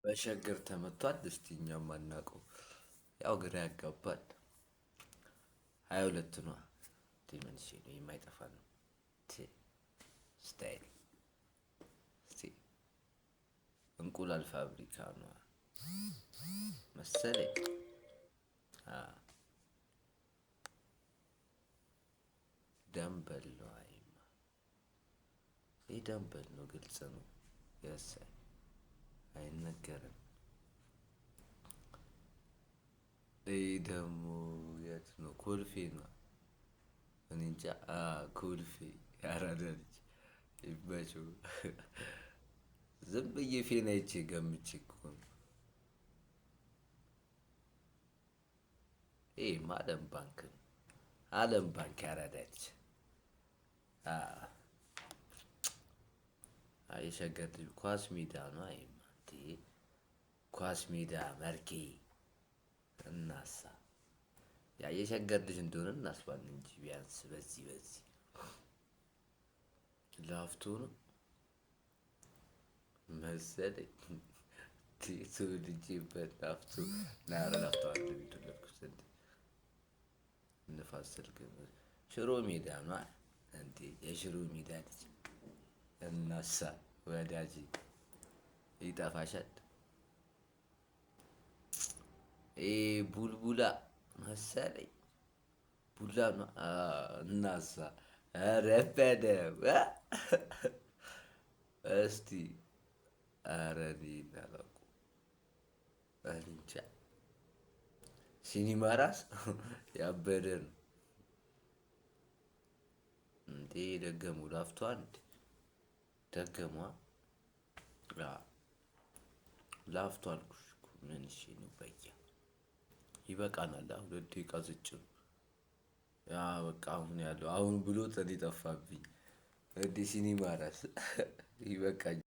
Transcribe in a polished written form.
በሸገር ተመቷል። እስቲ እኛም አናውቀው። ያው ግራ ያጋባል። 22 ነዋ። ዲመንሽ ነው የማይጠፋ ነው። ስታይል እንቁላል ፋብሪካ ነው መሰለኝ። ደንበል ነው። አይማ ይህ ደንበል ነው። ግልጽ ነው። የሳይ አይነገርም። ይህ ደግሞ የት ነው? ኮልፌ ነው። እኔ እንጃ። ኮልፌ ያራዳ ልጅ ይመቸው። ዝም ብዬ ፌን አይቼ ገምቼ እኮ ነው። ይሄማ አለም ባንክ ነው። አለም ባንክ ያራዳ ልጅ። የሸገር ልጅ ኳስ ሜዳ ነው። አይማ ኳስ ሜዳ መርኬ እናሳ ያ የሸገር ልጅ እንደሆነ እናስባል እንጂ ቢያንስ በዚህ ላፍቶ ነው መሰለኝ። ተወልጄበት ላፍቶ ናረ ላፍቶ አይደለም የተወለድኩት እንዴ። ንፋስ ስልክ ሽሮ ሜዳ ነው እንዴ? የሽሮ ሜዳ ልጅ እናሳ ወዳጄ ይጠፋሻል። ቡልቡላ መሰለኝ። ቡላ ነው እናሳ። ኧረ በደምብ እስቲ ኧረ እኔ አላውቅም። እኔንጃ። ሲኒማ ራስ ያበደ ነው እንዴ። ደገሙ ላፍቶ አንድ ደገሟ ላፍቶ አልኩሽ እኮ ምን እሺ ነው በያ ይበቃናል። 2 ደቂቃ ዝጭ ነው። ያ በቃ አሁን ያለው አሁን ብሎ ጠፋብኝ። እንዴ ሲኒማ ራስ ይበቃኝ።